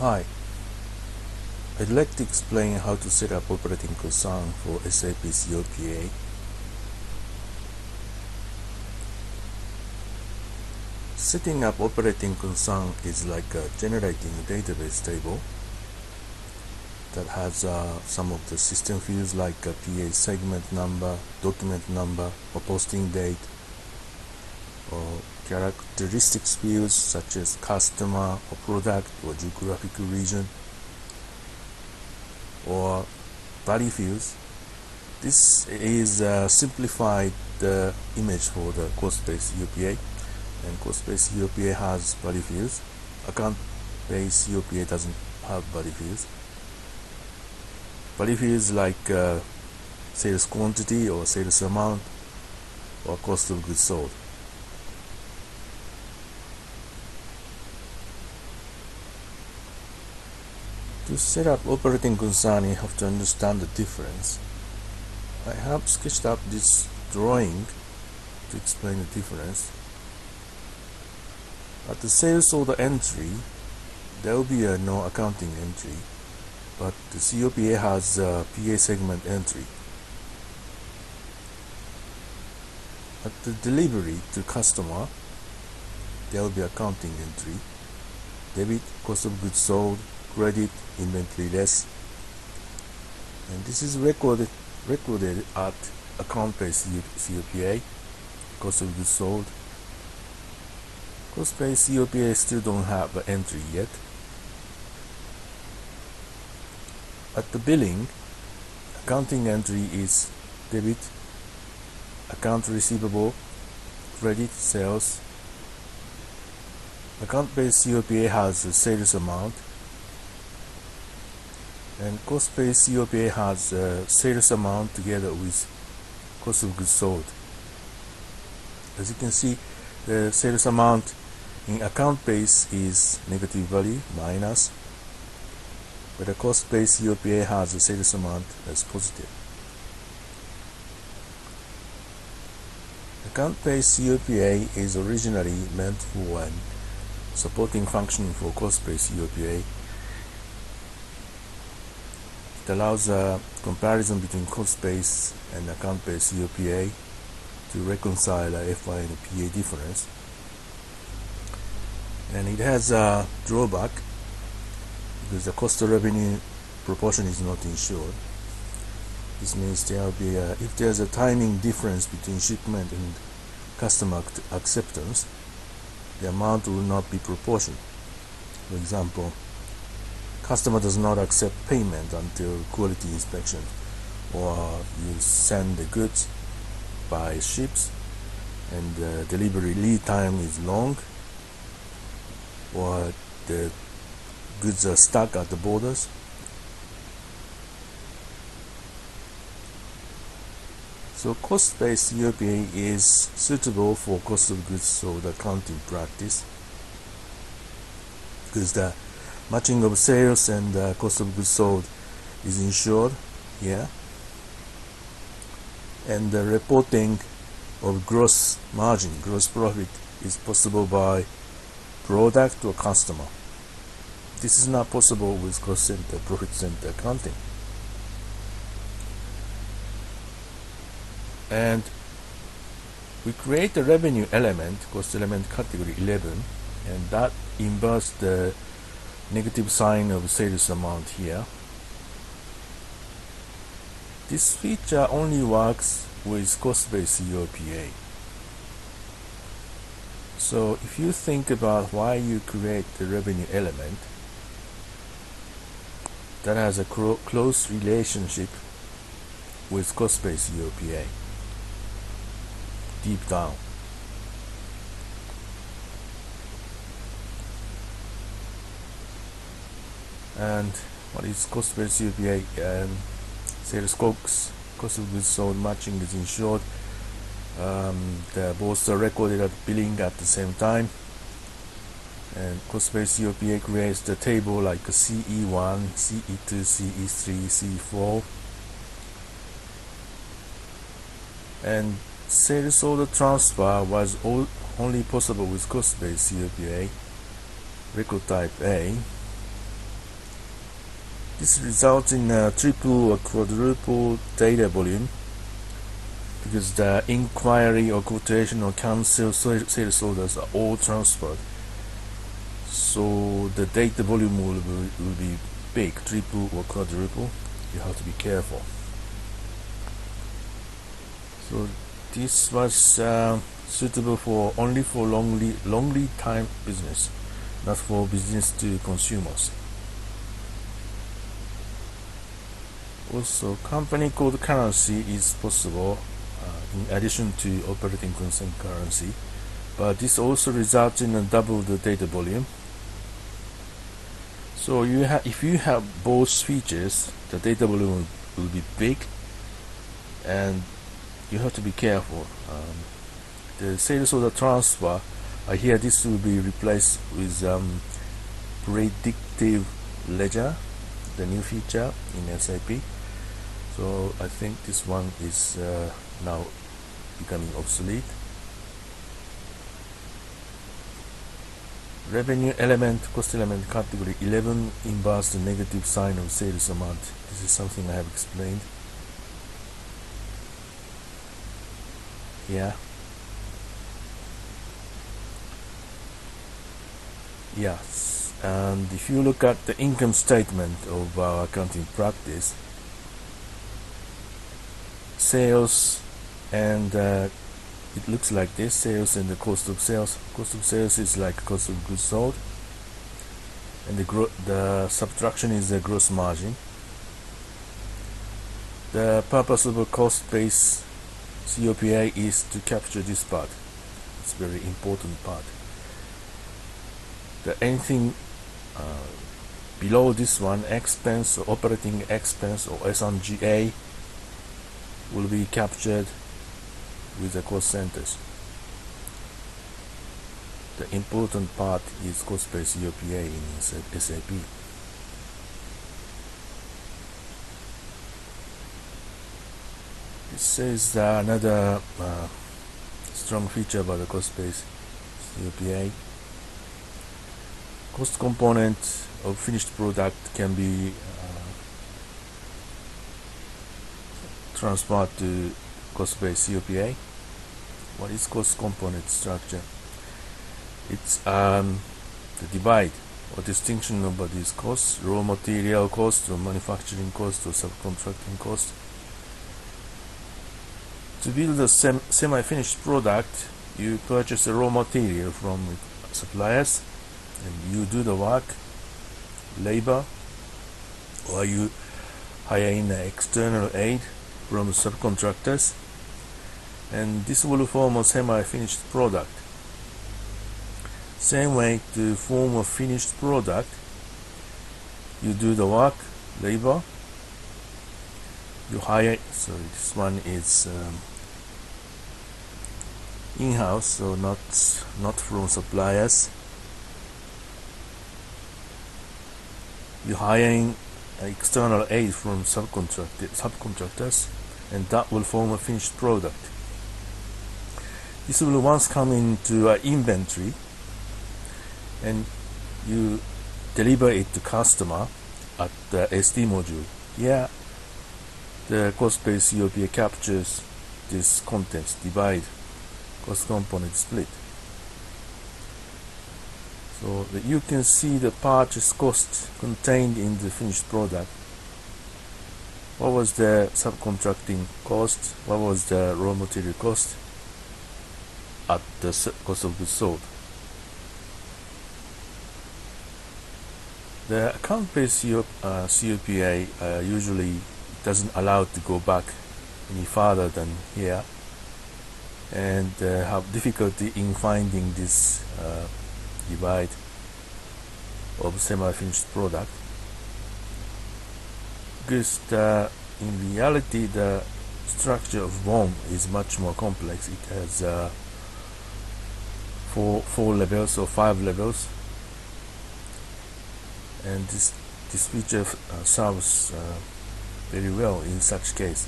Hi, I'd like to explain how to set up operating concern for SAP CO-PA. Setting up operating concern is like generating a database table that has some of the system fields like PA segment number, document number, or posting date, or characteristics fields such as customer or product or geographical region, or value fields. This is a simplified image for the cost-based CO-PA, and cost-based CO-PA has value fields. Account-based CO-PA doesn't have value fields. Value fields like sales quantity or sales amount or cost of goods sold. To set up operating concern, you have to understand the difference. I have sketched up this drawing to explain the difference. At the sales order entry, there will be no accounting entry, but the CO-PA has a PA segment entry. At the delivery to customer, there will be accounting entry: debit, cost of goods sold, credit, inventory less, and this is recorded at account-based CO-PA, cost of goods sold. Cost-based CO-PA still don't have an entry yet. At the billing, accounting entry is debit, account receivable, credit, sales. Account-based CO-PA has a sales amount, and cost-based CO-PA has sales amount together with cost of goods sold. As you can see, the sales amount in account-based is negative value, minus, but the cost-based CO-PA has a sales amount as positive. Account-based CO-PA is originally meant for an supporting function for cost-based CO-PA. It allows a comparison between cost-based and account-based CO-PA to reconcile a FI and a PA difference. And it has a drawback because the cost of revenue proportion is not ensured. This means there will be if there's a timing difference between shipment and customer acceptance, the amount will not be proportional. For example, customer does not accept payment until quality inspection, or you send the goods by ships and the delivery lead time is long, or the goods are stuck at the borders. So cost-based CO-PA is suitable for cost of goods sold accounting practice because the matching of sales and cost of goods sold is ensured here, and the reporting of gross margin, gross profit, is possible by product or customer. This is not possible with cost center, profit center accounting. And we create a revenue element, cost element category 11, and that inverts the negative sign of sales amount here. This feature only works with cost-based CO-PA. So if you think about why you create the revenue element that has a close relationship with cost-based CO-PA, deep down. And what is cost-based CO-PA? Sales COGS, cost of goods sold matching is ensured. Both are recorded at billing at the same time. And cost-based CO-PA creates the table like a CE1, CE2, CE3, CE4. And sales order transfer was only possible with cost-based CO-PA, record type A. This results in a triple or quadruple data volume because the inquiry or quotation or cancel sales orders are all transferred. So the data volume will be big, triple or quadruple. You have to be careful. So this was suitable for only for long lead time business, not for business to consumers. Also, company code currency is possible in addition to operating constant currency, but this also results in a double the data volume. So if you have both features, the data volume will be big, and you have to be careful. The sales order transfer, here this will be replaced with predictive ledger, the new feature in SAP. So I think this one is now becoming obsolete. Revenue element, cost element category 11 inverts the negative sign of sales amount. This is something I have explained. Yes, and if you look at the income statement of our accounting practice, sales and it looks like this: sales and the cost of sales. Cost of sales is like cost of goods sold, and the subtraction is the gross margin. The purpose of a cost-based CO-PA is to capture this part. It's a very important part. Anything below this one, expense or operating expense or S&GA, will be captured with the cost centers. The important part is cost-based CO-PA in SAP. This is another strong feature about the cost-based CO-PA. Cost component of finished product can be transferred to cost-based CO-PA. What is cost component structure? It's the divide or distinction of these costs: raw material cost, or manufacturing cost, or subcontracting cost. To build a semi-finished product, you purchase the raw material from suppliers, and you do the work, labor, or you hire in external aid from subcontractors, and this will form a semi-finished product. Same way, to form a finished product, you do the work, labor, you hire. Sorry, this one is in-house, so not from suppliers. You hiring external aid from subcontractors, and that will form a finished product. This will once come into inventory, and you deliver it to customer at the SD module. Here, the cost-based CO-PA captures this contents, divide, cost component split. So that you can see the purchase cost contained in the finished product. What was the subcontracting cost? What was the raw material cost at the cost of goods sold? The account-based CO-PA usually doesn't allow to go back any further than here, and have difficulty in finding this divide of semi-finished product, because in reality the structure of BOM is much more complex. It has four levels or 5 levels, and this feature serves very well in such case.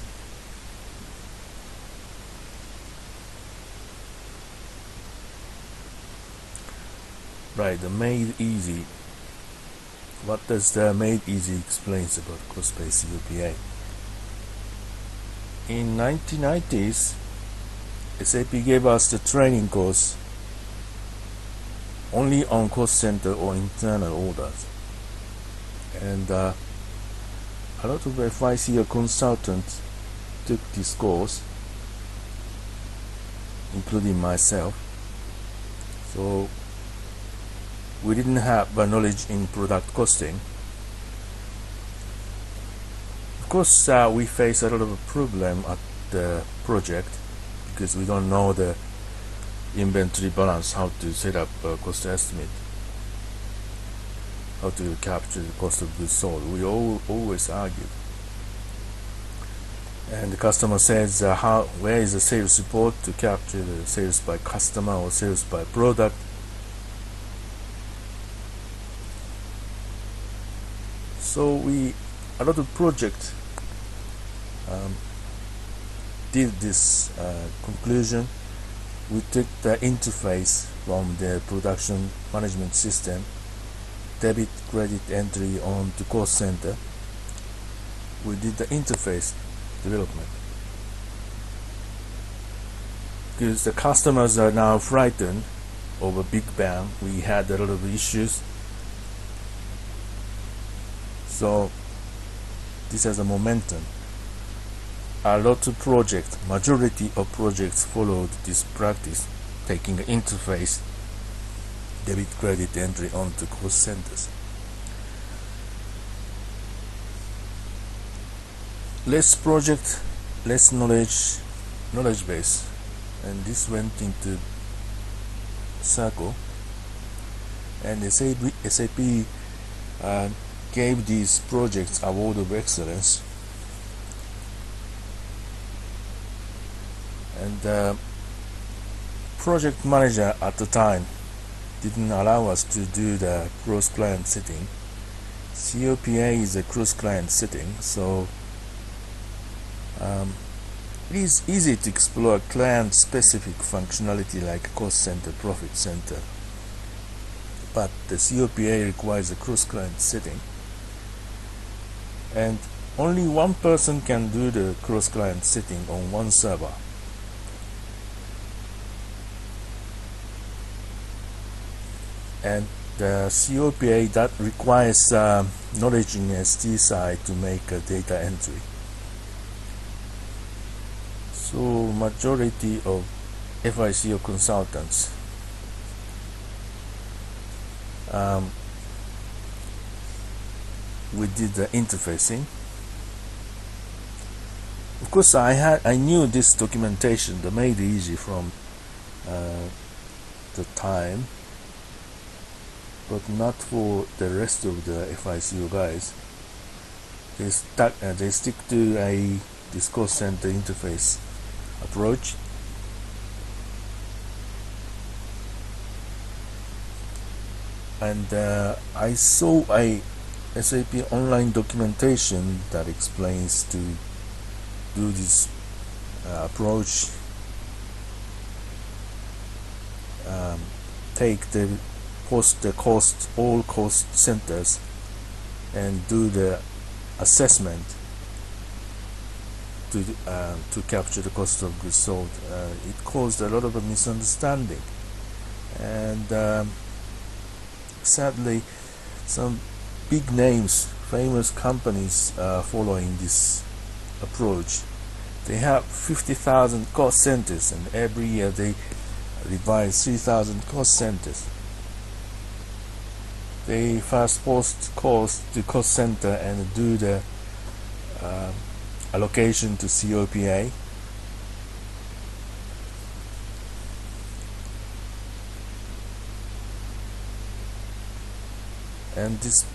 Right, the made easy. What does the Made Easy explains about cost-based CO-PA? In 1990s, SAP gave us the training course only on cost center or internal orders, and a lot of FICO consultants took this course, including myself. So we didn't have knowledge in product costing. Of course, we face a lot of problem at the project because we don't know the inventory balance, how to set up a cost estimate, how to capture the cost of goods sold. We always argue. And the customer says, where is the sales report to capture the sales by customer or sales by product? So a lot of projects did this conclusion. We took the interface from the production management system, debit credit entry on to cost center. We did the interface development because the customers are now frightened over big bang. We had a lot of issues, so this has a momentum. A lot of projects, majority of projects followed this practice, taking the interface debit credit entry onto cost centers. Less project, less knowledge base, and this went into circle. And SAP gave these projects award of excellence. And project manager at the time didn't allow us to do the cross-client setting. CO-PA is a cross-client setting, so it is easy to explore client-specific functionality like cost center, profit center, but the CO-PA requires a cross-client setting, and only one person can do the cross-client setting on one server. And the CO-PA that requires knowledge in ST side to make a data entry. So majority of FICO consultants we did the interfacing. Of course, I knew this documentation, the Made Easy, from the time, but not for the rest of the FICO guys. They stick to this cost center interface approach. And I saw a SAP online documentation that explains to do this approach. Take all cost centers and do the assessment to capture the cost of goods sold. It caused a lot of a misunderstanding, and sadly some big names, famous companies following this approach. They have 50,000 cost centers, and every year they revise 3,000 cost centers. They first post cost to cost center and do the allocation to CO-PA. And this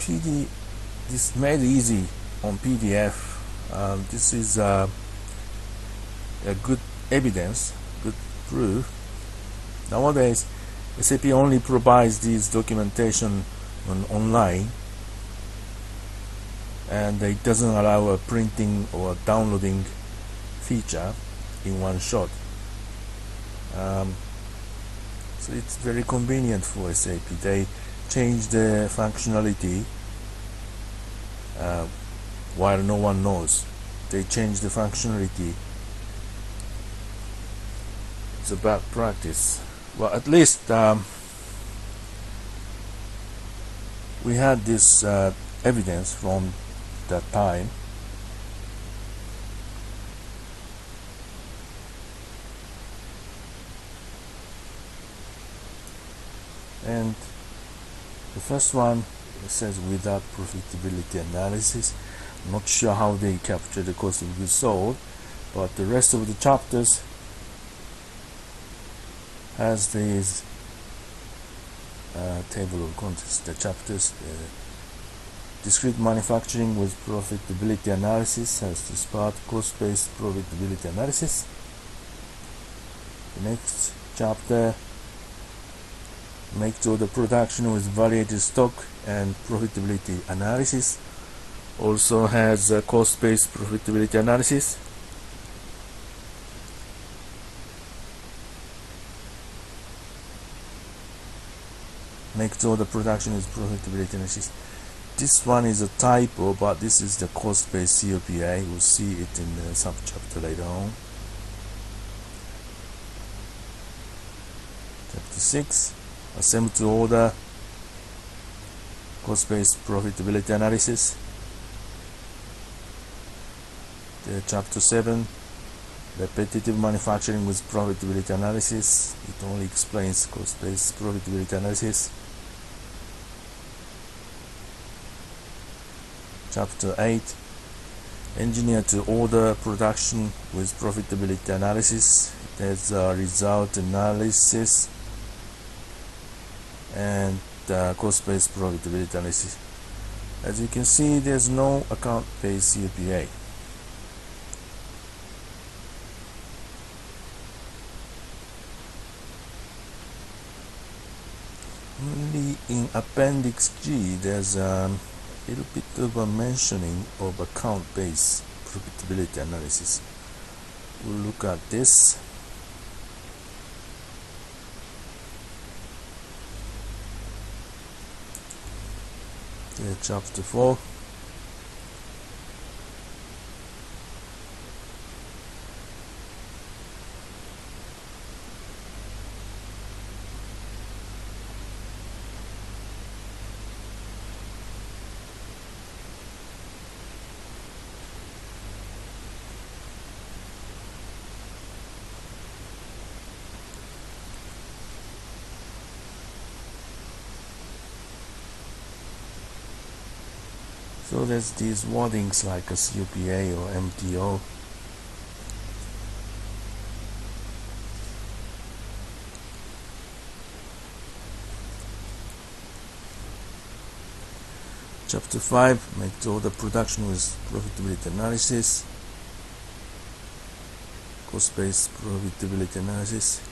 Made Easy on PDF. This is a good evidence, good proof. Nowadays, SAP only provides this documentation online, and it doesn't allow a printing or downloading feature in one shot. So it's very convenient for SAP. They change the functionality while no one knows. They change the functionality. It's a bad practice. Well, at least we had this evidence from that time. And the first one says without profitability analysis. I'm not sure how they capture the cost of goods sold, but the rest of the chapters has these table of contents. The chapters discrete manufacturing with profitability analysis has this part, cost-based profitability analysis. The next chapter, make to order production with variated stock and profitability analysis, also has a cost-based profitability analysis. Make to order production with profitability analysis. This one is a typo, but this is the cost-based CO-PA. We'll see it in the sub-chapter later on. Chapter 6, assemble to order, cost-based profitability analysis. The chapter 7, repetitive manufacturing with profitability analysis. It only explains cost-based profitability analysis. Chapter 8, engineer to order production with profitability analysis. It has result analysis and cost-based profitability analysis. As you can see, there's no account-based CO-PA. Only in Appendix G, there's a little bit of a mentioning of account-based profitability analysis. We'll look at this. Chapter 4. So there's these wordings like a CO-PA or MTO. Chapter 5, make to order production with profitability analysis, cost-based profitability analysis.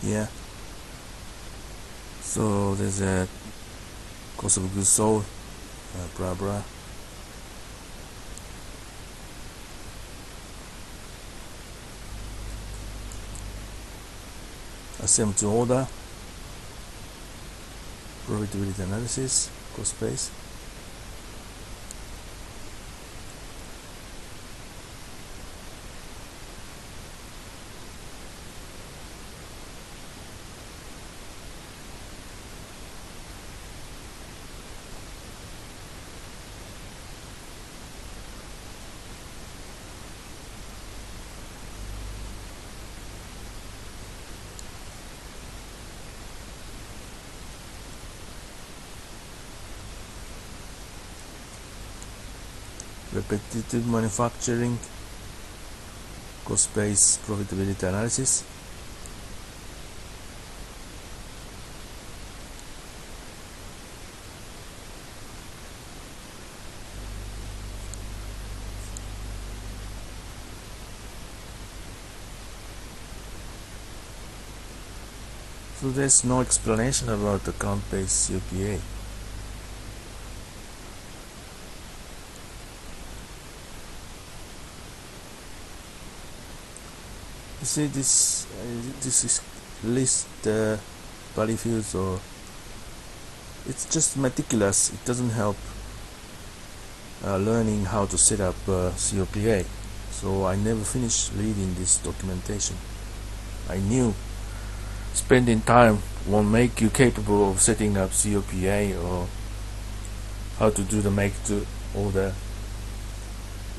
Yeah, so there's a cost of goods sold, blah blah. Assemble to order, profitability analysis, cost base. Repetitive manufacturing, cost-based profitability analysis. So there's no explanation about account-based CO-PA. You see this is list value fields, or it's just meticulous. It doesn't help learning how to set up CO-PA. So I never finished reading this documentation. I knew spending time won't make you capable of setting up CO-PA or how to do the make to order.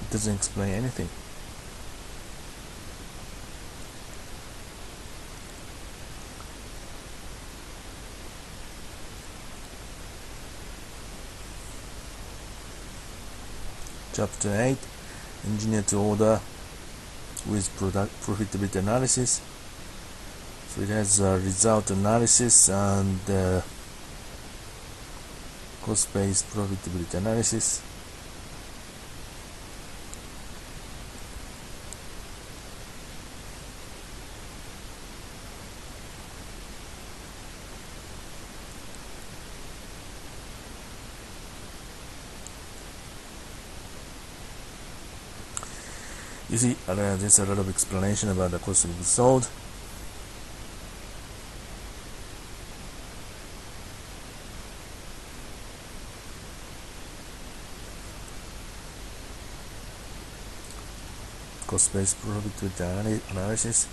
It doesn't explain anything. Chapter 8, Engineer to Order with Product Profitability Analysis. So it has result analysis and cost-based profitability analysis. You see, there's a lot of explanation about the cost of goods sold. Cost-based profitability analysis.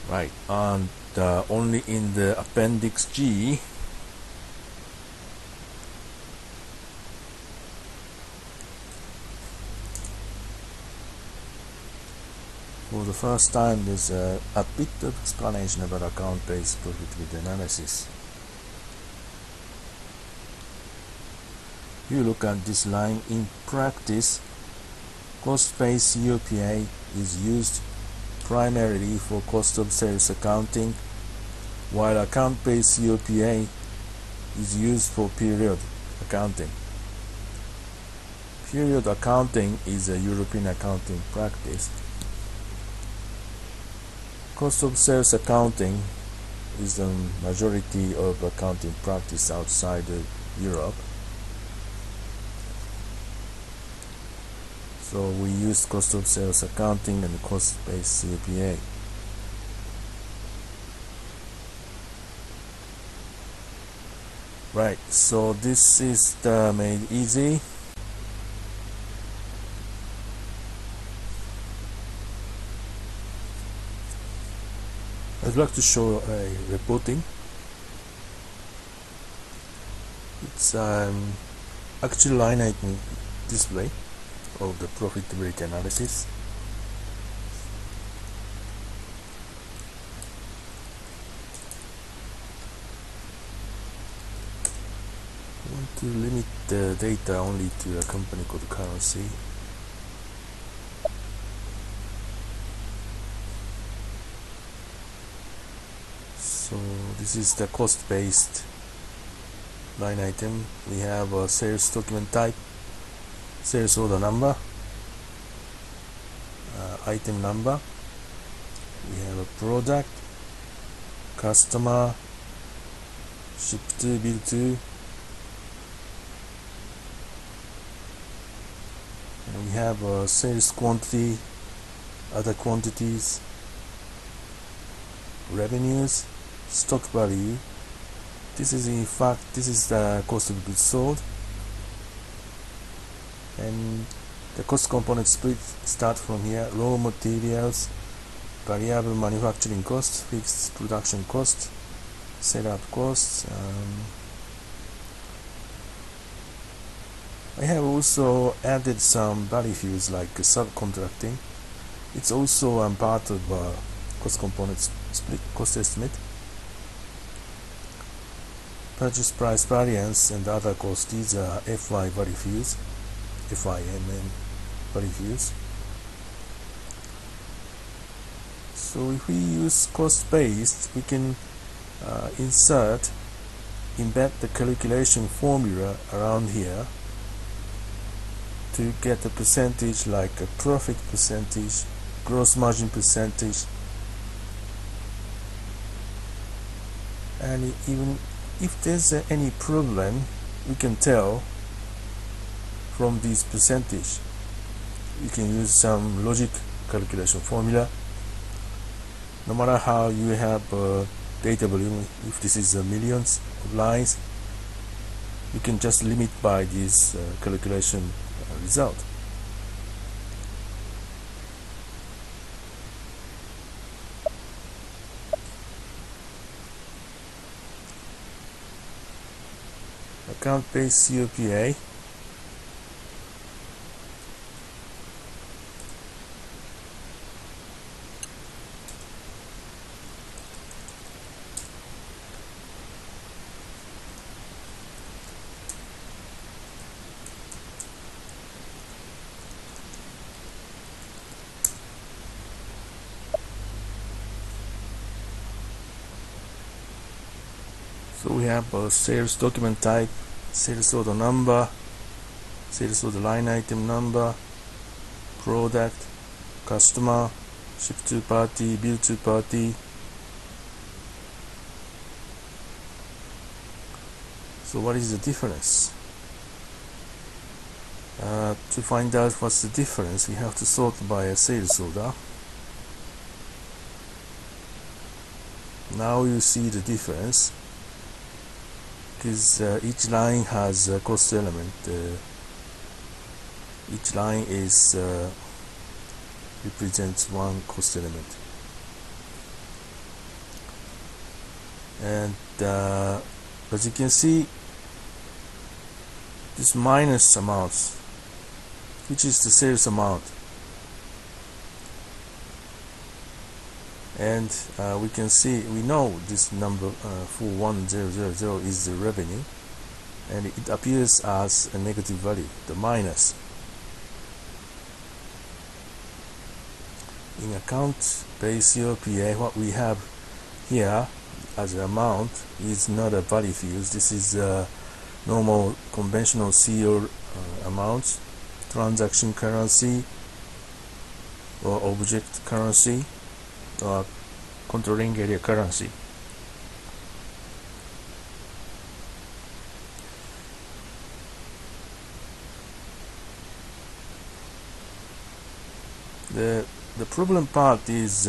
Right, and only in the Appendix G for the first time there's a bit of explanation about account-based profitability analysis. You look at this line. In practice, cost-based CO-PA is used primarily for cost of sales accounting, while account-based CO-PA is used for period accounting. Period accounting is a European accounting practice. Cost of sales accounting is the majority of accounting practice outside of Europe. So we use cost of sales accounting and cost-based CO-PA. Right, so this is made easy. I'd like to show a reporting. It's actual line item display of the profitability analysis. I want to limit the data only to a company called currency. So this is the cost-based line item. We have a sales document type, sales order number, item number. We have a product, customer, ship to, bill to, and we have a sales quantity, other quantities, revenues, stock value. This is in fact, this is the cost of goods sold, and the cost component split start from here: raw materials, variable manufacturing cost, fixed production cost, setup costs. I have also added some value fields like subcontracting. It's also part of cost component split, cost estimate. Purchase price variance and other costs, these are FI value fields, FIMM value fields. So if we use cost-based, we can embed the calculation formula around here to get a percentage like a profit percentage gross margin percentage, and even if there's any problem, we can tell from this percentage. You can use some logic calculation formula. No matter how you have data volume, if this is millions of lines, you can just limit by this calculation result. Account-based CO-PA. So we have a sales document type, sales order number, sales order line item number, product, customer, ship to party, bill to party. So what is the difference? To find out what's the difference, we have to sort by a sales order. Now you see the difference, because each line has a cost element. Each line is represents one cost element, and as you can see, this minus amounts, which is the sales amount, and we can see, we know this number 41000 is the revenue, and it appears as a negative value, the minus. In account-based CO-PA, what we have here as an amount is not a value field. This is normal conventional CO amounts, transaction currency or object currency or controlling area currency. The problem part is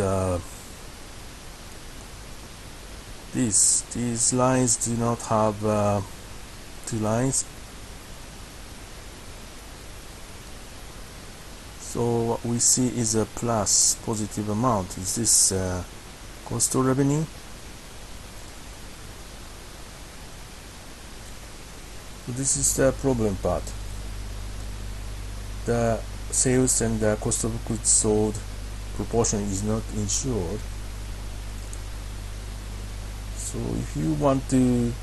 these lines do not have two lines. So what we see is a plus positive amount. Is this cost of revenue? So this is the problem part. The sales and the cost of goods sold proportion is not ensured. So if you want to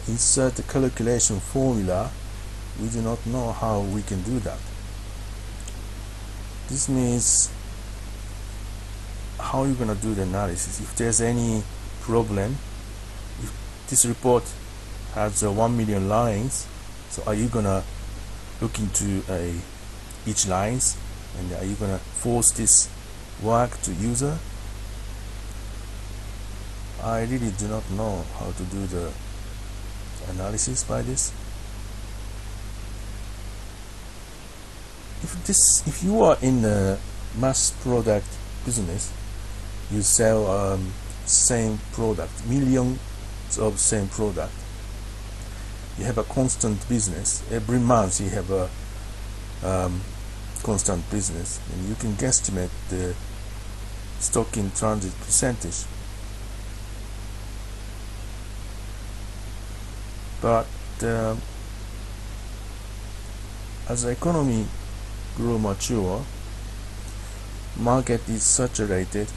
insert a calculation formula, we do not know how we can do that. This means, how are you going to do the analysis? If there's any problem, if this report has 1 million lines, so are you going to look into each lines, and are you going to force this work to user? I really do not know how to do the analysis by this. If you are in a mass product business, you sell same product, millions of same product. You have a constant business. Every month you have a constant business, and you can guesstimate the stock in transit percentage. But as the economy grow mature, market is saturated,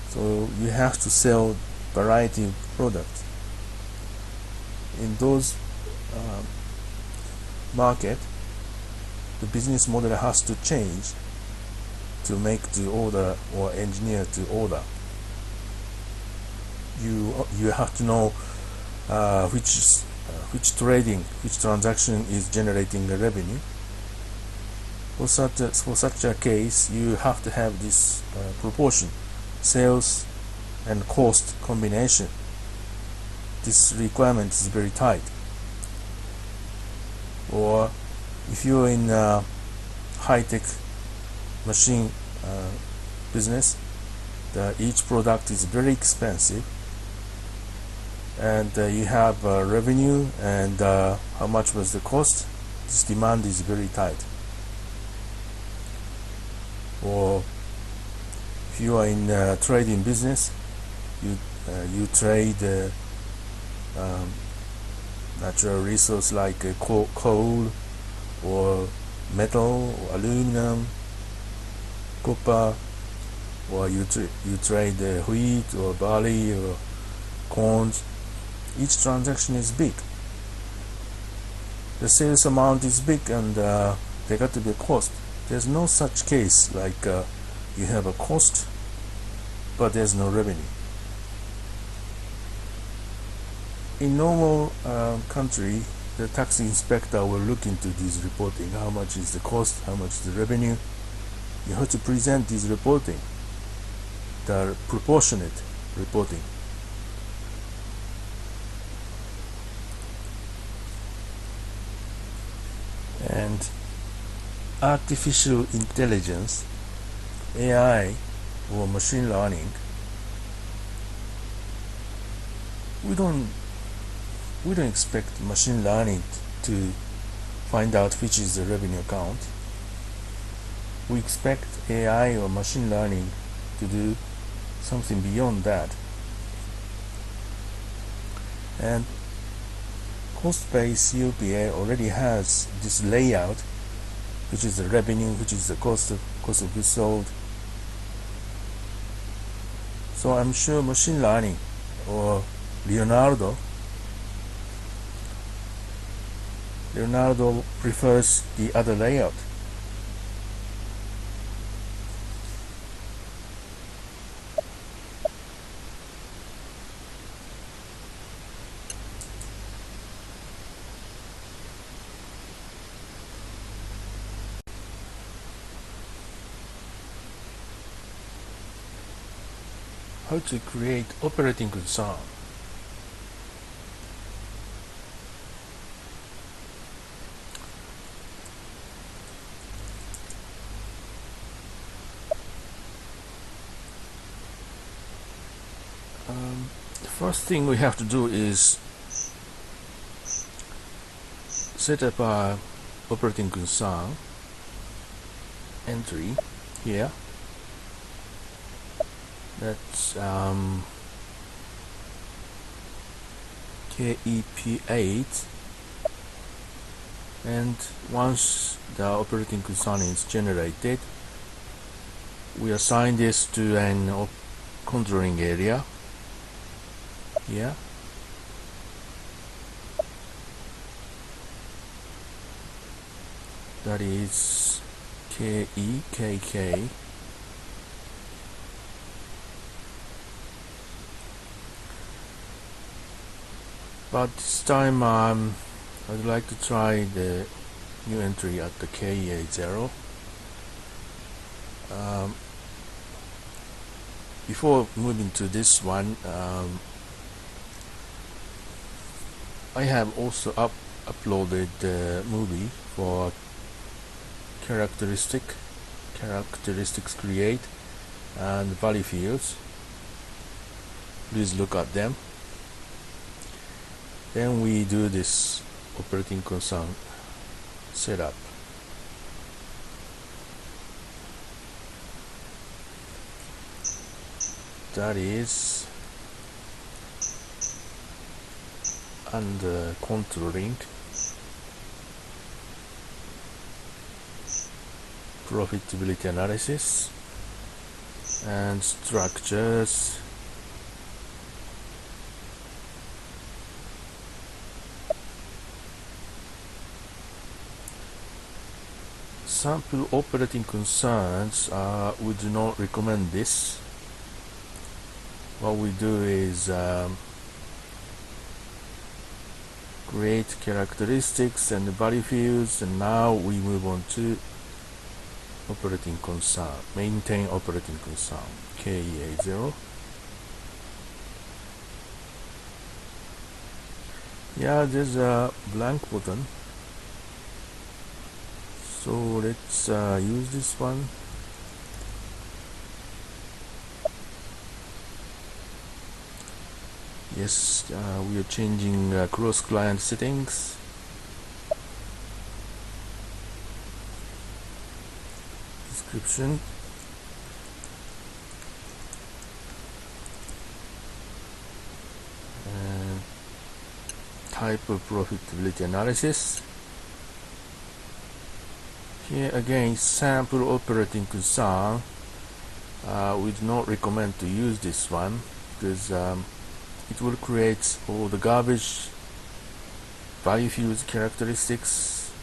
so you have to sell variety of products. In those market, the business model has to change to make to order or engineer to order. You have to know which transaction is generating the revenue, For such a case, you have to have this proportion, sales and cost combination. This requirement is very tight. Or if you're in high-tech machine business, each product is very expensive, and you have revenue and how much was the cost. This demand is very tight. Or if you are in trading business, you trade natural resource like coal or metal or aluminum, copper, or you trade wheat or barley or corn. Each transaction is big. The sales amount is big, and there got to be a cost. There's no such case like you have a cost but there's no revenue. In normal country, the tax inspector will look into this reporting. How much is the cost? How much is the revenue? You have to present this reporting, the proportionate reporting. And artificial intelligence, AI or machine learning, we don't expect machine learning to find out which is the revenue account. We expect AI or machine learning to do something beyond that. And cost-based CO-PA already has this layout, which is the revenue, which is the cost of goods sold. So I'm sure machine learning or Leonardo prefers the other layout. How to create operating concern. The first thing we have to do is set up our operating concern entry here. That's KEP8, and once the operating concern is generated, we assign this to an controlling area here. That is KEKK. But this time I'd like to try the new entry at the KEA0. Before moving to this one, I have also uploaded the movie for characteristics create and value fields. Please look at them. Then we do this operating concern setup. That is under controlling profitability analysis and structures. Sample operating concerns, we do not recommend this. What we do is create characteristics and value fields, and now we move on to operating concern, maintain operating concern, KEA0. Yeah, there's a blank button, so let's use this one. Yes, we are changing cross-client settings. Description. And type of profitability analysis. Here again, sample operating concern. We do not recommend to use this one because it will create all the garbage value fused characteristics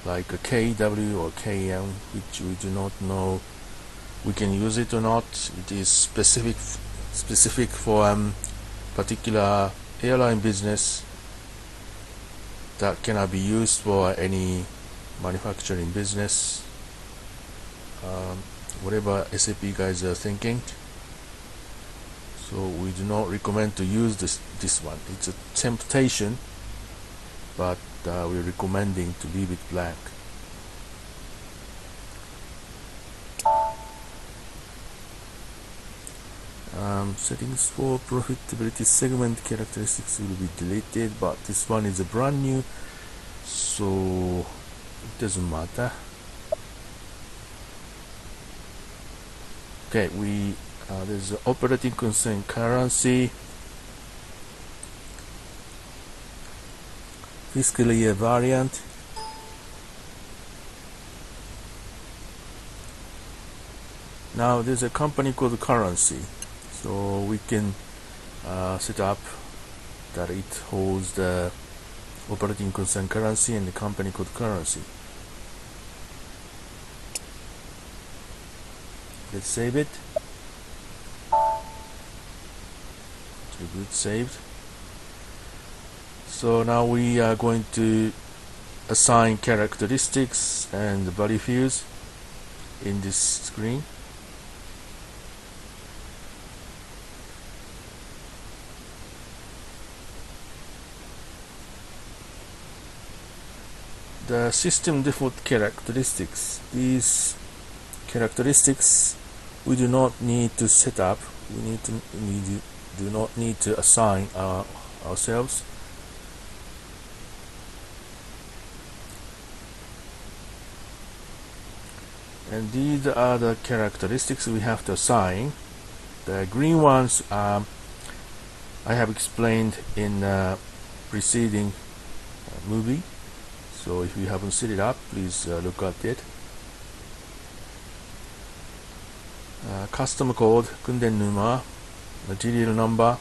like a KW or KM, which we do not know we can use it or not. It is specific for particular airline business that cannot be used for any manufacturing business. Whatever SAP guys are thinking. So we do not recommend to use this one. It's a temptation, but we're recommending to leave it blank. Settings for profitability segment characteristics will be deleted, but this one is a brand new, so it doesn't matter. Okay, there's operating concern currency, fiscal year variant, now there's a company called currency, so we can set up that it holds the operating concern currency and the company called currency. Let's save it. Good, saved. So now we are going to assign characteristics and value fields in this screen. The system default characteristics, these characteristics we do not need to set up, we do not need to assign ourselves. And these are the characteristics we have to assign. The green ones I have explained in preceding movie, so if you haven't set it up, please look at it. Customer code, kunden number, material number,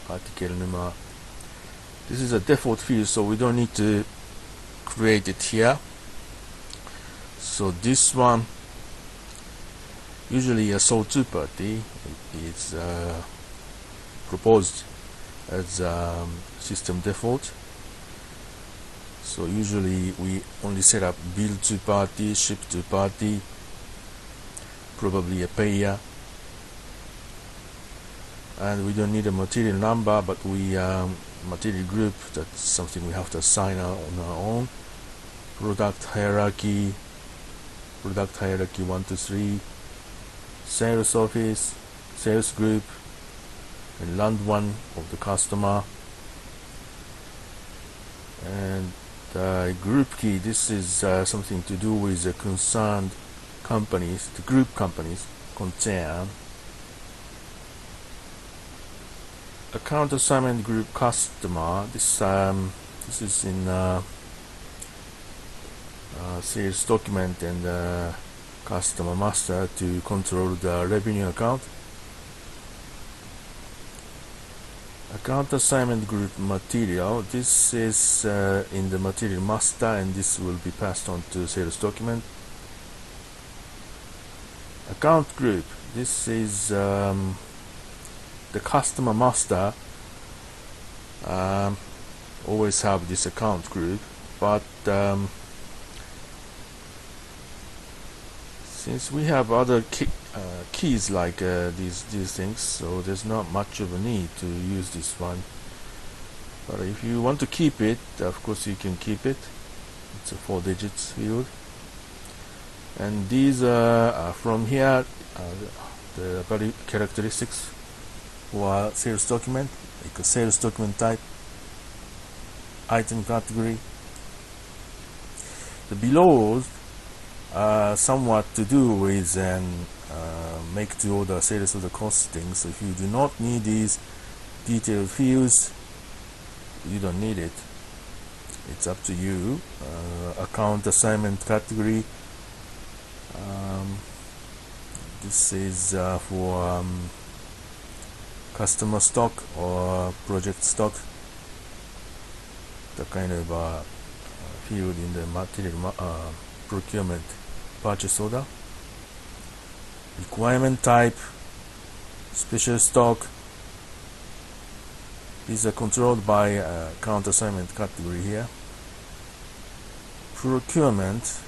article number. This is a default field, so we don't need to create it here. So this one, usually a sole two-party, is proposed as system default. So usually we only set up bill two-party, ship two-party, probably a payer, and we don't need a material number, but we material group, that's something we have to assign on our own. Product hierarchy 1 to 3, sales office, sales group, and land one of the customer, and group key. This is something to do with the concerned companies, the group companies, concern. Account assignment group customer. This is in sales document and customer master to control the revenue account. Account assignment group material. This is in the material master, and this will be passed on to sales document. Account group. This is the customer master. Always have this account group, but Since we have other keys like these things, so there's not much of a need to use this one. But if you want to keep it, of course you can keep it. It's a 4 digits field. And these are from here the value characteristics for sales document, like a sales document type, item category. The below are somewhat to do with make to order sales order costing. So if you do not need these detailed fields, you don't need it. It's up to you. Account assignment category. This is for customer stock or project stock. The kind of field in the material procurement purchase order. Requirement type, special stock. These are controlled by account assignment category here. Procurement.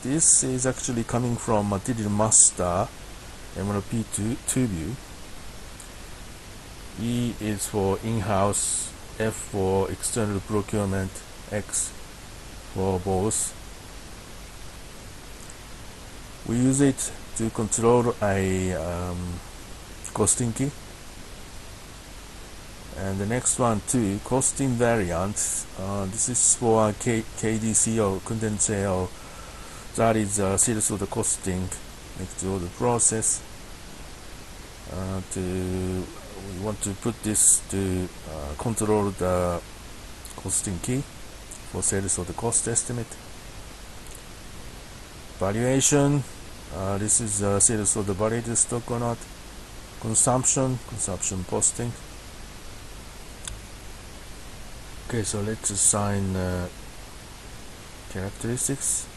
This is actually coming from material master MLP2 view. E is for in-house, F for external procurement, X for both. We use it to control a costing key. And the next one too, cost invariant. This is for KEA0, content sale. That is sales order costing next to the process. We want to put this to control the costing key for sales order cost estimate. Valuation. This is sales order validated stock or not. Consumption posting. Okay, so let's assign characteristics.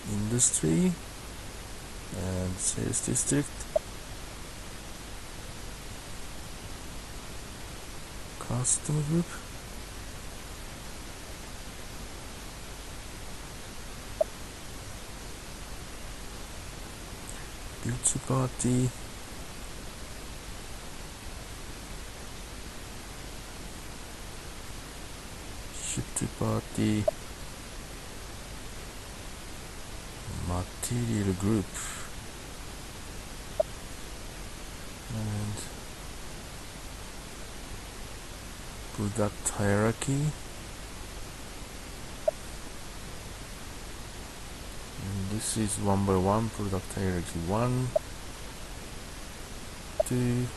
Industry and sales district. Customer group. Beauty party. Ship to party. Material group. And product hierarchy. This is 1 by 1, product hierarchy 1, 2,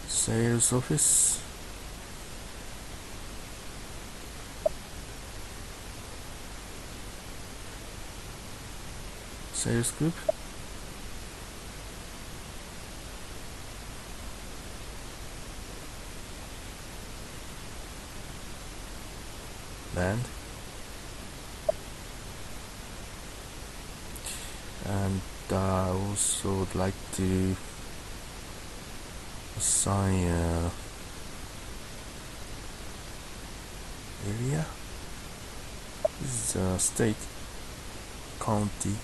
sales office, sales group, land, and I also would like to assign area. This is state, county,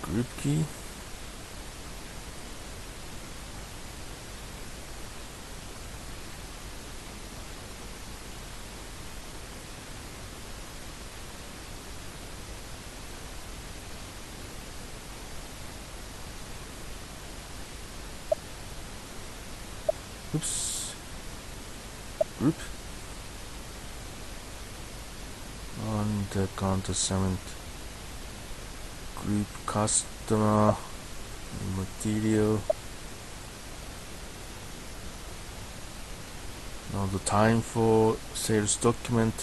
group key, group, and the account assignment group, customer, material. Now the time for sales document.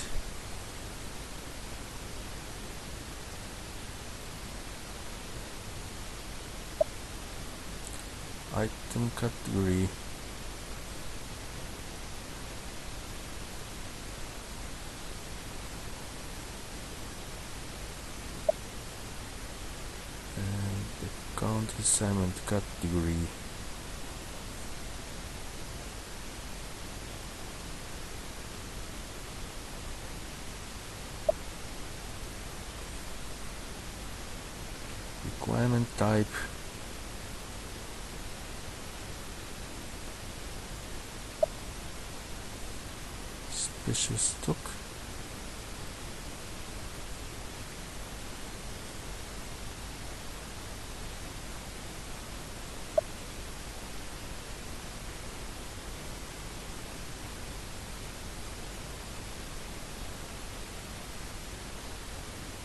item category. And account assignment category. Requirement type. Special stock.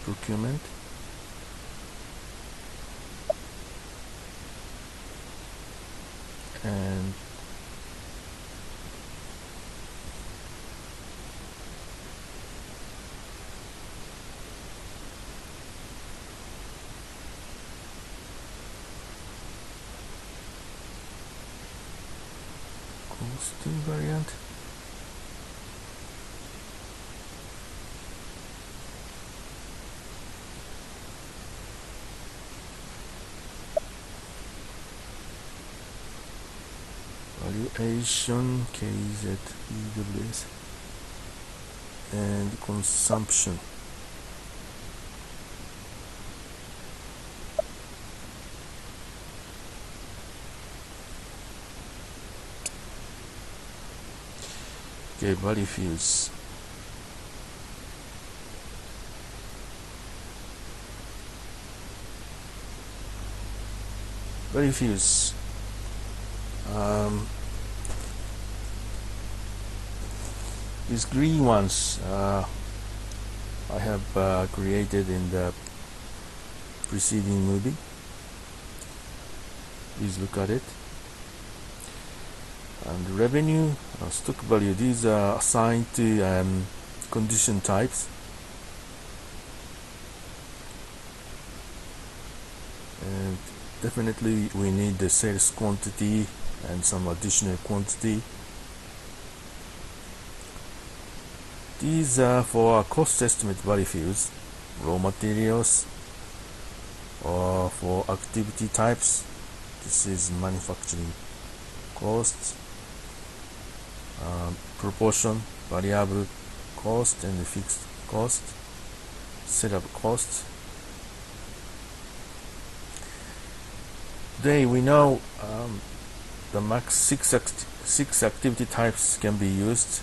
Procurement. And cost invariant. Valuation, KEA0, and consumption. Okay, value fields. Value fields. These green ones I have created in the preceding movie. Please look at it. And revenue, stock value, these are assigned to condition types. And definitely we need the sales quantity and some additional quantity. These are for cost estimate value fields, raw materials, or for activity types. This is manufacturing costs, proportion, variable cost, and the fixed cost, setup cost. Today we know the max six activity types can be used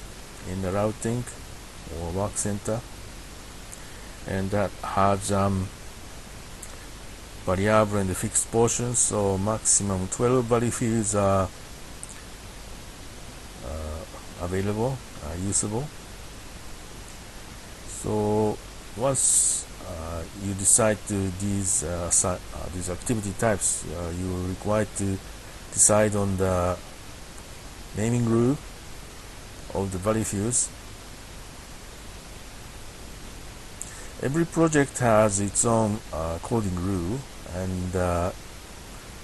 in the routing or work center, and that has variable and fixed portions, so maximum 12 value fields are available, usable. So once you decide to these activity types, you are required to decide on the naming rule of the value fields. Every project has its own coding rule, and the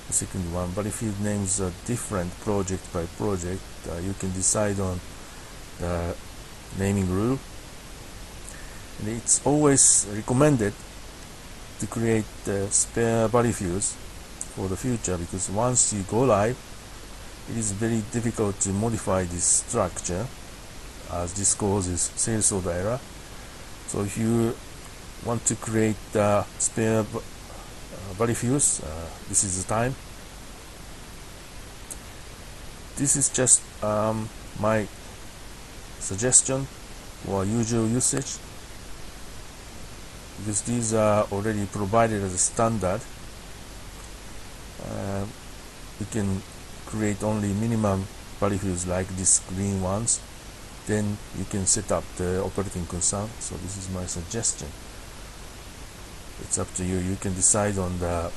second one, value field names are different project by project. You can decide on the naming rule, and it's always recommended to create spare value fields for the future, because once you go live, it is very difficult to modify this structure, as this causes sales order error. So if you want to create spare value fields, this is the time. This is just my suggestion for usual usage, because these are already provided as a standard. You can create only minimum value fields like these green ones, then you can set up the operating concern. So this is my suggestion. It's up to you. You can decide on the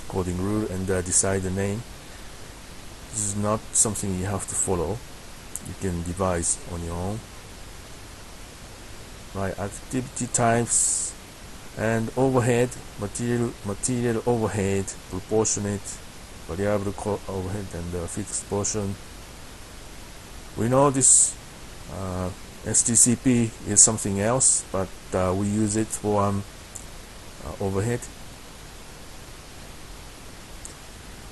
coding rule and decide the name. This is not something you have to follow. You can devise on your own. Right, activity types and overhead, material overhead, proportionate, variable overhead and the fixed portion. We know this STCP is something else, but we use it for overhead.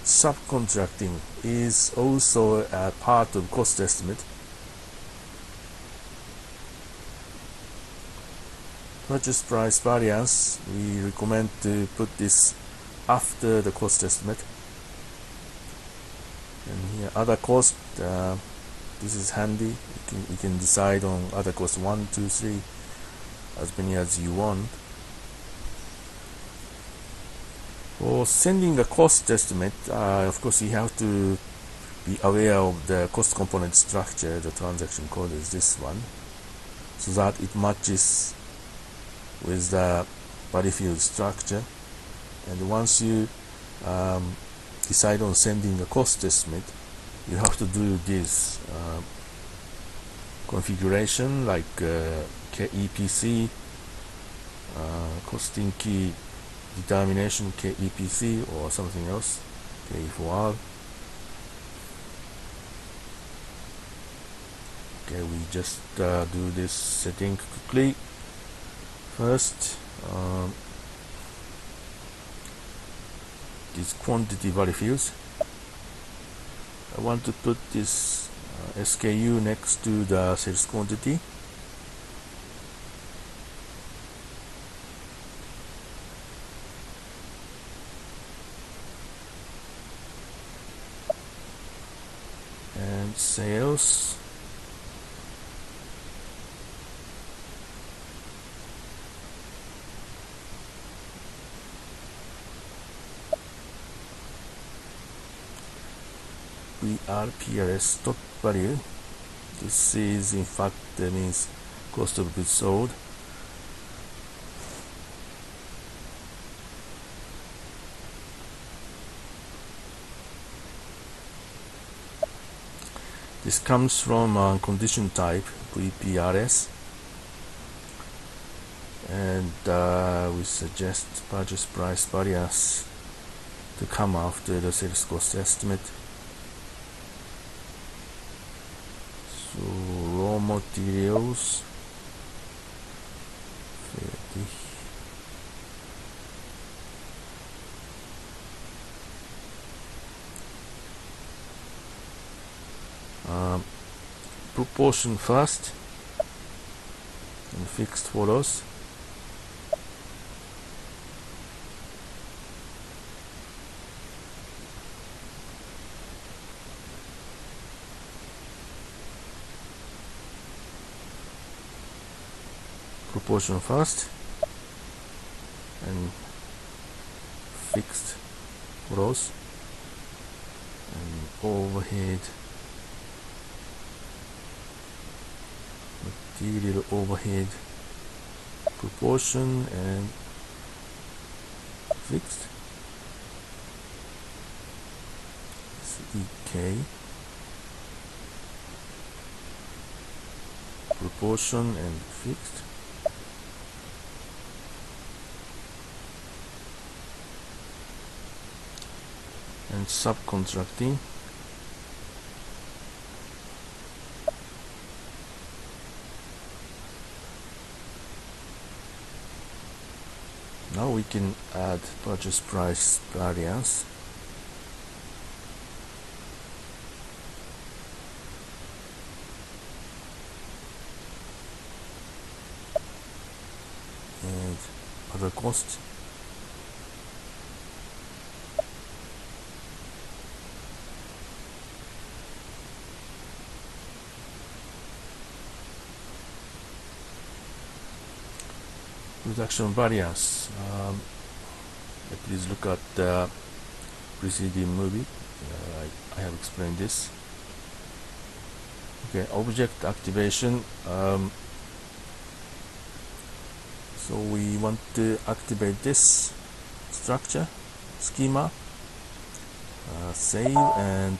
Subcontracting is also a part of cost estimate. Purchase price variance, we recommend to put this after the cost estimate. And here other cost, this is handy. You can decide on other costs 1, 2, 3, as many as you want. For sending the cost estimate, of course you have to be aware of the cost component structure. The transaction code is this one, so that it matches with the body field structure. And once you decide on sending a cost estimate, you have to do this configuration like KEPC, costing key determination KEPC or something else, KE4R. Okay, we just do this setting quickly. First, these quantity value fields. I want to put this SKU next to the sales quantity. And sales. VRPRS dot value. This is in fact means cost of goods sold. This comes from condition type VPRS, and we suggest purchase price variance to come after the sales cost estimate. So raw materials, proportion first and fixed follows. Proportion first and fixed follows, and overhead, material overhead, proportion and fixed, EK, proportion and fixed. And subcontracting, now we can add purchase price variance. And other costs. Production variance. Please look at the preceding movie. I have explained this. Okay, object activation. So we want to activate this structure, schema, save, and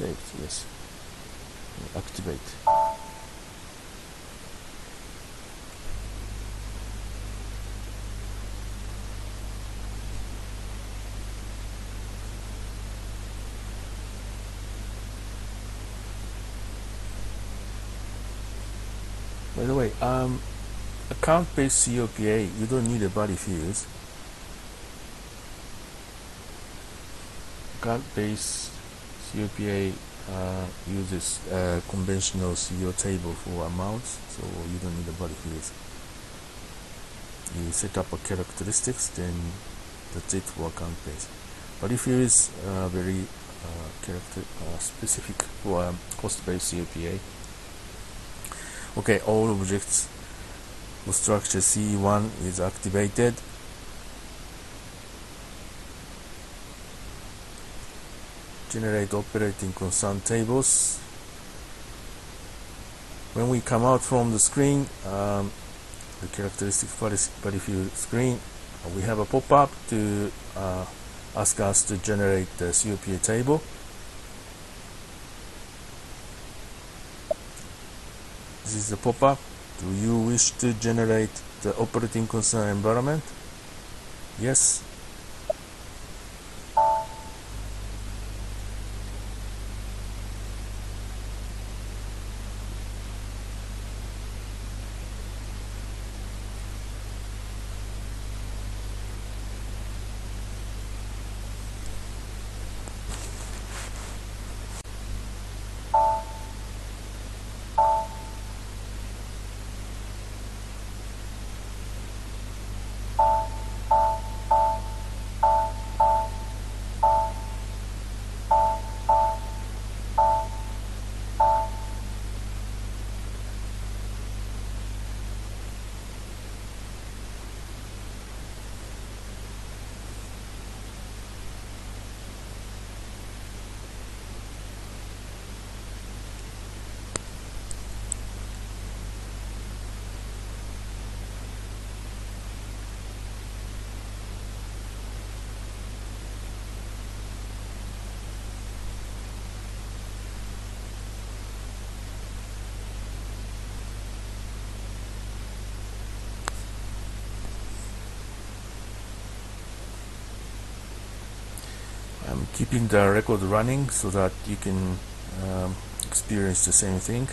saved. Yes. Activate. By the way, account-based COPA, you don't need a body fields. Account-based COPA uses a conventional CO table for amounts, so you don't need a body fields. You set up a characteristics, then that's it for account-based. Body field is very character specific for cost-based COPA. Okay, all objects of structure C1 is activated. Generate operating concern tables. When we come out from the screen, the characteristic body field screen, we have a pop-up to ask us to generate the COPA table. This is the pop-up. Do you wish to generate the operating concern environment? Yes. I'm keeping the record running so that you can experience the same thing.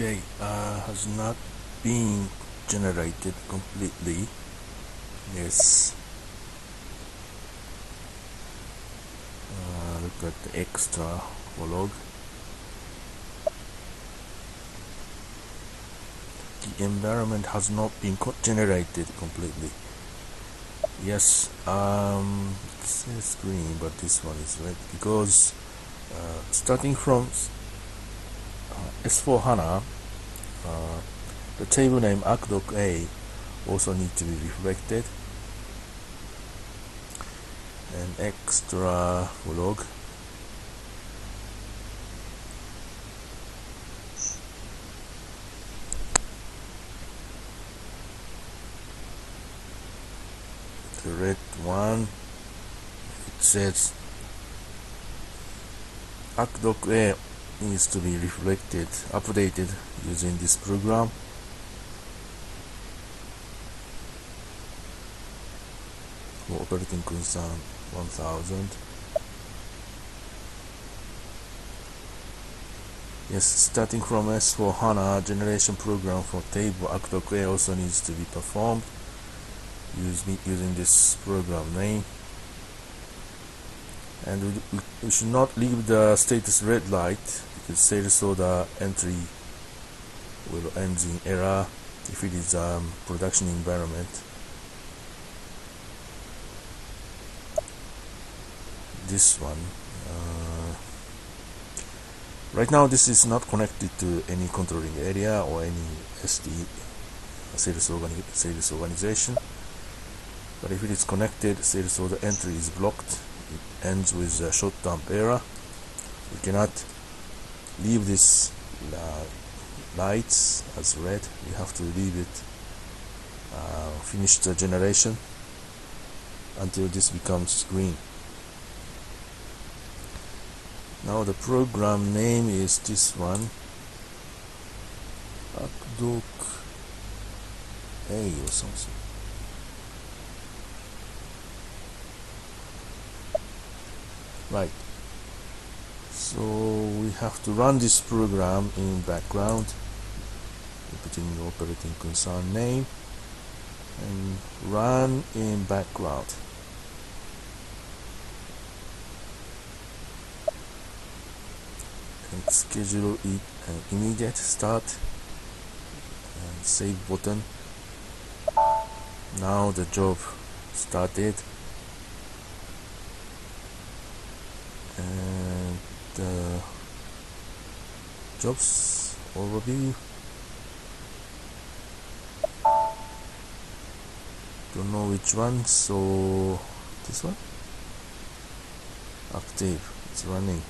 Okay, has not been generated completely. Yes. Look at the extra for log. The environment has not been generated completely. Yes, it says green, but this one is red because starting from S4 HANA, the table name ACDOC-A also need to be reflected, and extra for log. The red one, it says ACDOC-A needs to be reflected, updated using this program. For operating concern 1000. Yes, starting from S4 HANA generation program for table ACDOC-A also needs to be performed using this program name. And we should not leave the status red light because sales order entry will end in error if it is production environment. This one, right now this is not connected to any controlling area or any SD sales organization, but if it is connected, sales order entry is blocked. It ends with a short dump error. We cannot leave this lights as red. We have to leave it finish the generation until this becomes green. Now the program name is this one, ACDOC-A or something. Right. So we have to run this program in background, putting the operating concern name and run in background. And schedule it an immediate start and save button. Now the job started, and the jobs overview. Don't know which one, so this one, active, it's running.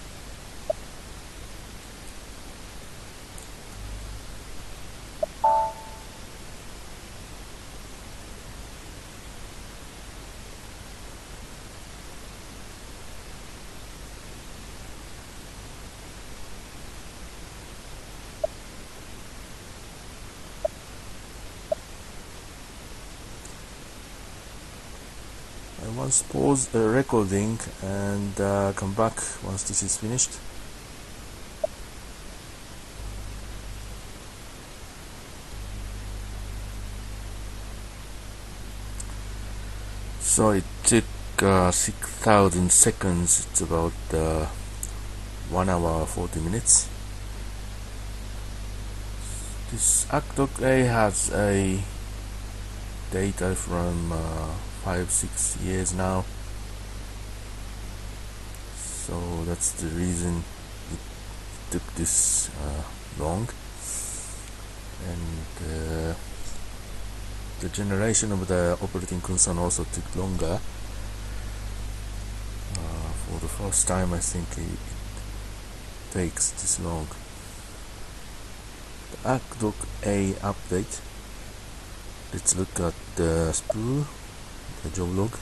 Once pause the recording and come back once this is finished. So it took 6,000 seconds. It's about 1 hour 40 minutes. This ACDOC-A has a data from 5-6 years now, so that's the reason it took this long, and the generation of the operating concern also took longer. For the first time I think it takes this long. The ACDOC-A update. Let's look at the spool, the job log.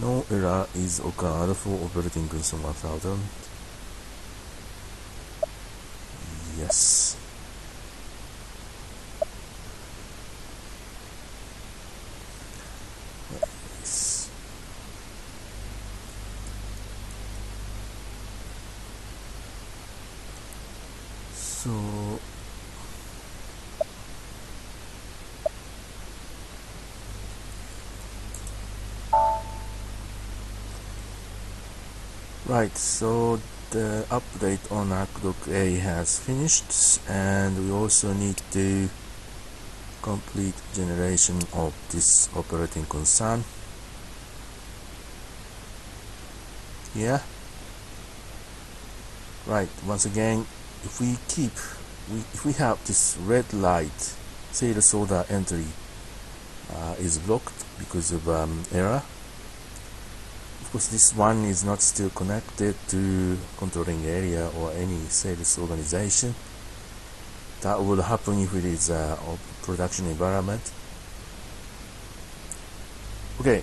No error is occurred for operating concern 1000. Yes. Yes. Right, so the update on Aqueduct A has finished, and we also need to complete generation of this operating concern. Yeah. Right, once again, if we have this red light sales order entry is blocked because of error. Of course, this one is not still connected to controlling area or any sales organization. That will happen if it is a production environment. Okay,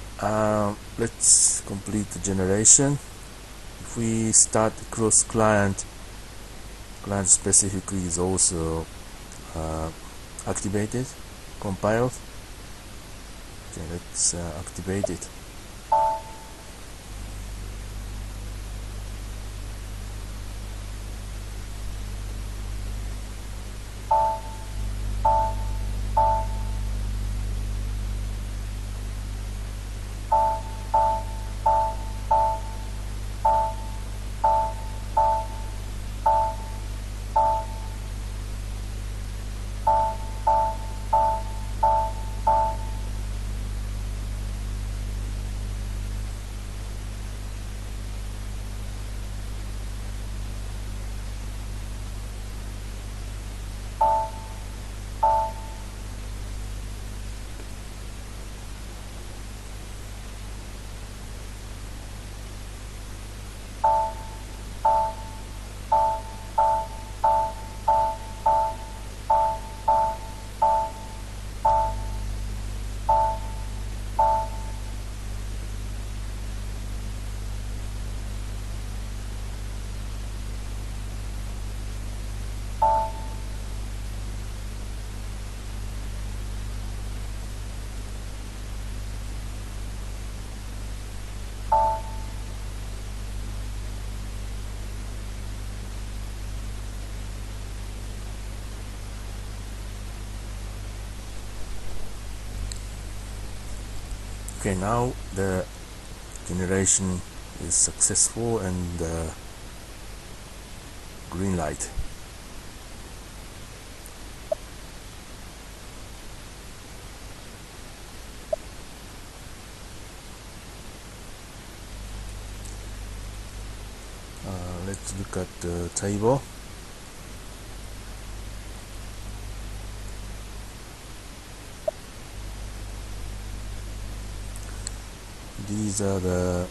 let's complete the generation. If we start cross client specifically is also activated, compiled. Okay, let's activate it. Okay, now the generation is successful and green light. Let's look at the table. These are the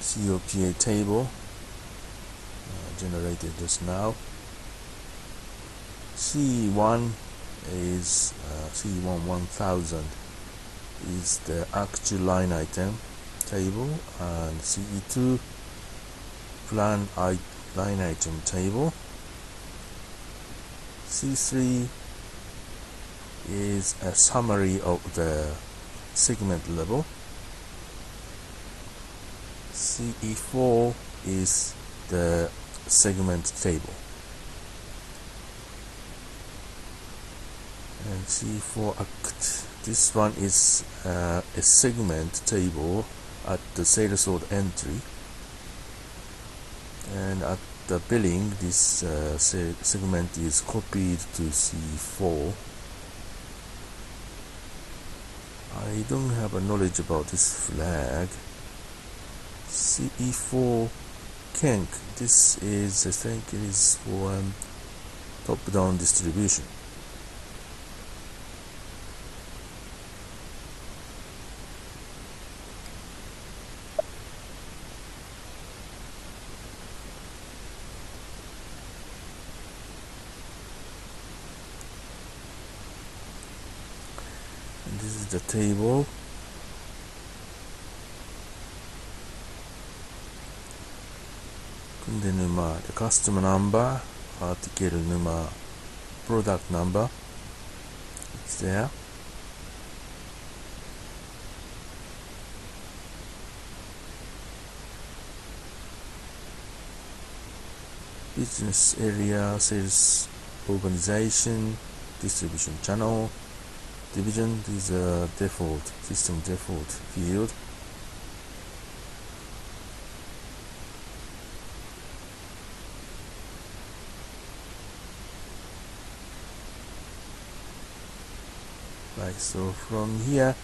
CO-PA table generated just now. C1 is C1 1000 is the actual line item table, and CE2 plan line item table. C3 is a summary of the segment level. CE4 is the segment table, and C4 act, this one is a segment table at the sales order entry, and at the billing this segment is copied to C4. I don't have a knowledge about this flag. CE4 Kenk, this is, I think it is for top-down distribution. And this is the table. The customer number, article number, product number, it's there. Business area, sales organization, distribution channel, division. These are default system default field. Right, so from here,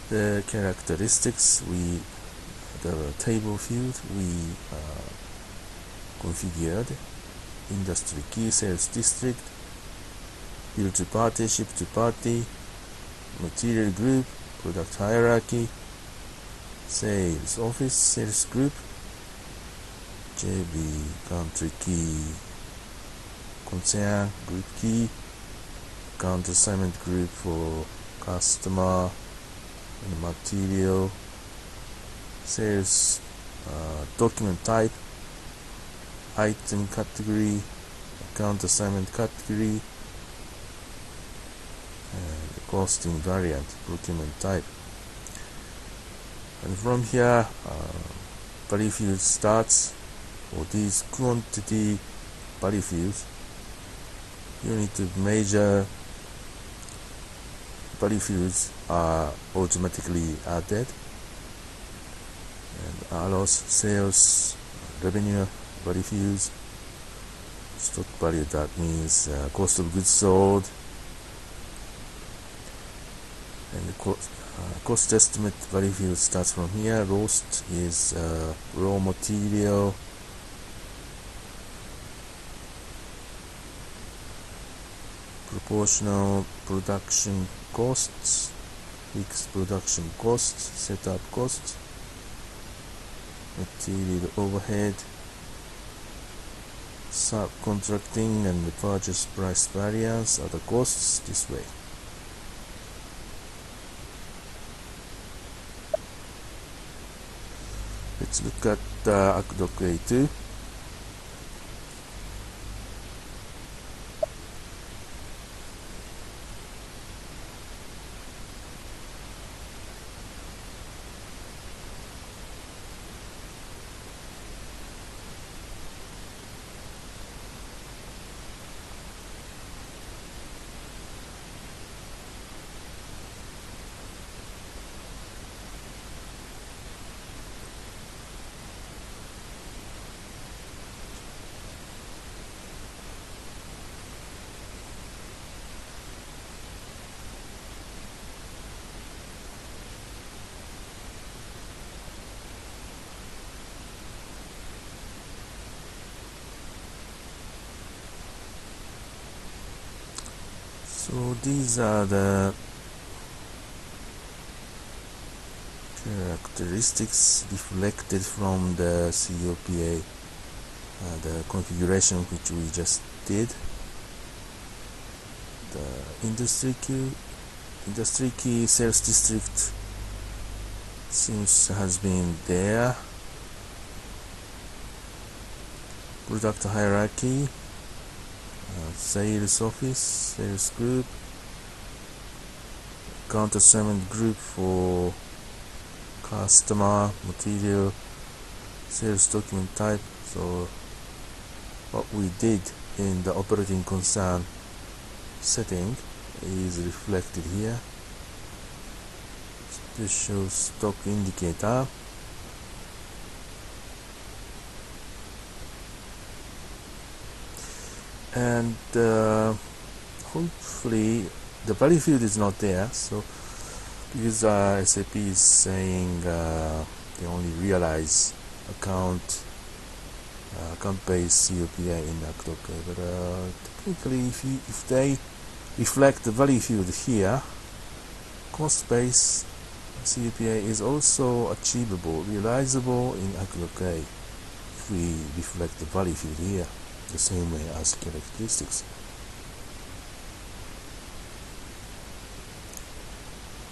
the characteristics, the table field we configured: industry key, sales district, bill to party, ship to party, material group, product hierarchy, sales office, sales group, JB country key, concern group key, account assignment group for customer and material, sales document type, item category, account assignment category, and costing variant, procurement type. And from here, value field starts. For these quantity value fields, you need to measure value fields are automatically added, and allows sales revenue value fields, stock value, that means cost of goods sold, and the cost estimate value field starts from here. Rost is raw material, proportional production costs, fixed production costs, setup costs, material overhead, subcontracting and the purchase price variance are the costs this way. Let's look at ACDOC A2. So these are the characteristics reflected from the CO-PA, the configuration which we just did. The industry key sales district has been there. Product hierarchy, sales office, sales group, account assignment group for customer, material, sales document type. So what we did in the operating concern setting is reflected here. This shows stock indicator. And hopefully the value field is not there, so because SAP is saying they only realize account-based COPA in ACDOC, but technically if they reflect the value field here, cost-based COPA is also achievable, realizable in ACDOC if we reflect the value field here the same way as characteristics.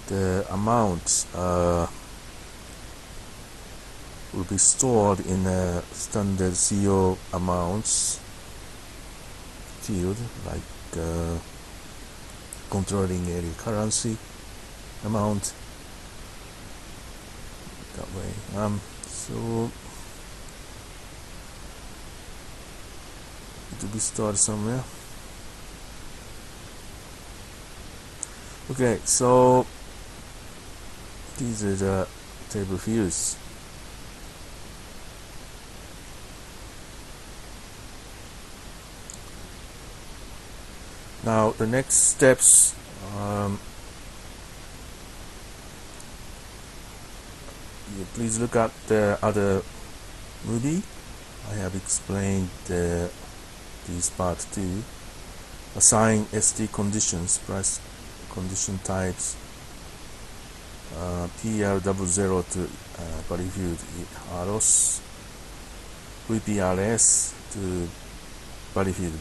The amounts will be stored in a standard CO amounts field, like controlling area currency amount, that way. So it will be stored somewhere. Okay, so these are the table fields. Now the next steps please look at the other movie. I have explained this part too. Assign ST conditions, price condition types, PL00 to Battlefield AROS, VPRS to Battlefield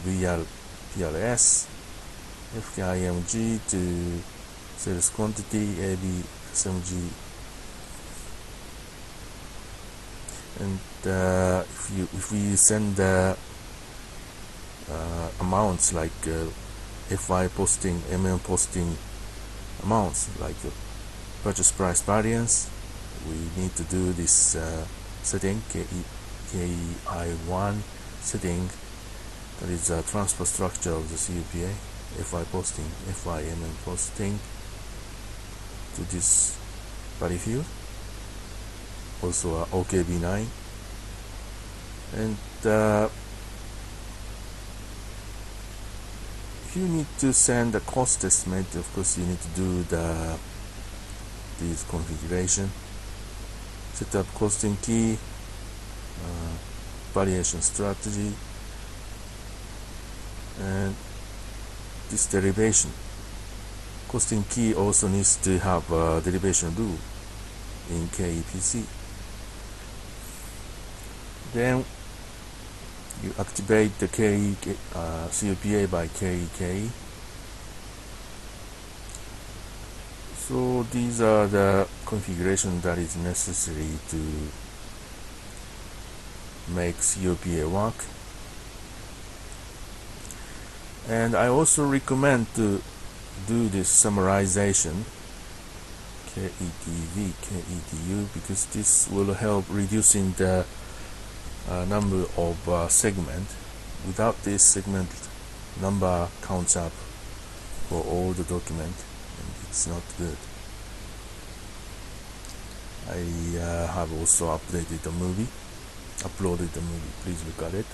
PRS, FKIMG to sales quantity, AB SMG. And if we send the amounts like FY posting, MM posting amounts like purchase price variance, we need to do this setting, KEA1 setting, that is a transfer structure of the CO-PA, FY posting, FY MM posting to this body field, also OKB9, and if you need to send a cost estimate, of course you need to do this configuration, set up costing key, variation strategy, and this derivation. Costing key also needs to have a derivation rule in KEPC. Then you activate the CO-PA by KEK. So these are the configuration that is necessary to make CO-PA work. And I also recommend to do this summarization, KETV, KETU, because this will help reducing the number of segment. Without this segment, number counts up for all the document, and it's not good. I have also uploaded the movie. Please look at it.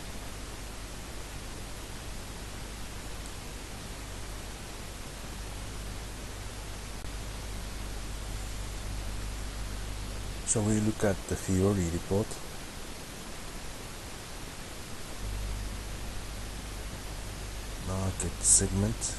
Shall we look at the theory report? Market segment.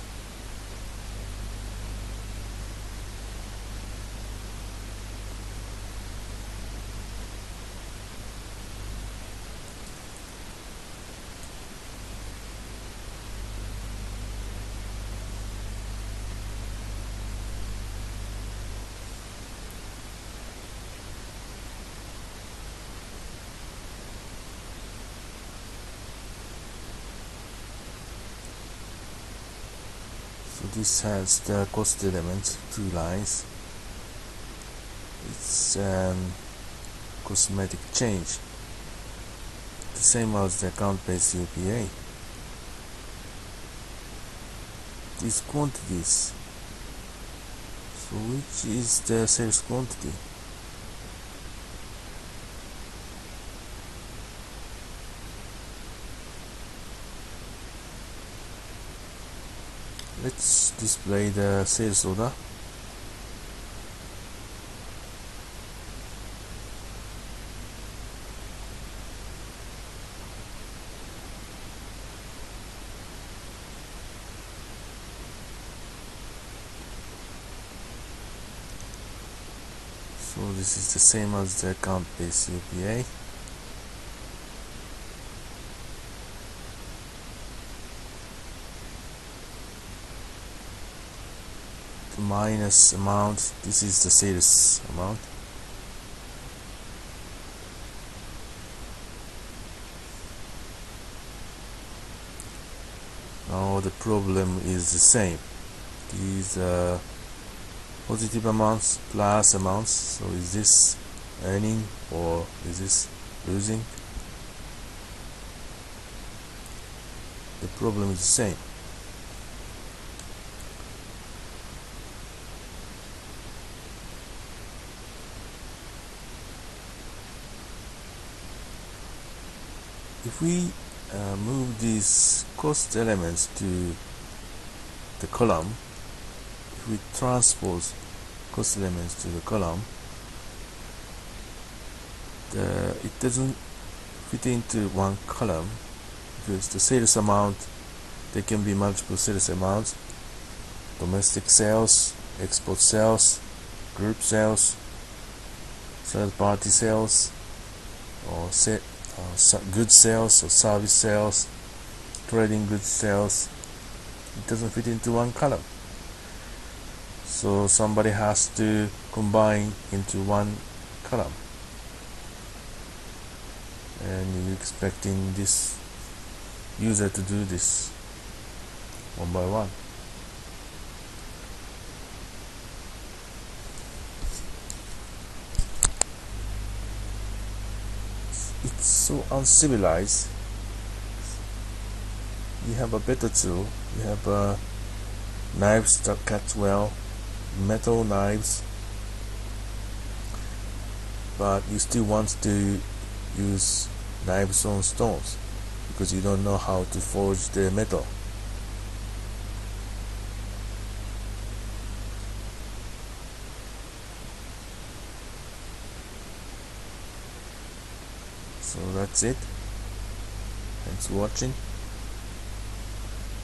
So this has the cost element, 2 lines. It's cosmetic change, the same as the account-based CO-PA. These quantities, so which is the sales quantity? Let's display the sales order. So this is the same as the account-based CO-PA. Minus amount, this is the sales amount. Now the problem is the same. These positive amounts plus amounts. So is this earning or is this losing? The problem is the same. If we move these cost elements to the column, if we transpose cost elements to the column, it doesn't fit into one column because the sales amount, there can be multiple sales amounts: domestic sales, export sales, group sales, third party sales, or goods sales or service sales, trading goods sales. It doesn't fit into one column, so somebody has to combine into one column, and you're expecting this user to do this one by one. It's so uncivilized. You have a better tool. You have knives that cut well, metal knives, but you still want to use knives on stones because you don't know how to forge the metal. So that's it. Thanks for watching.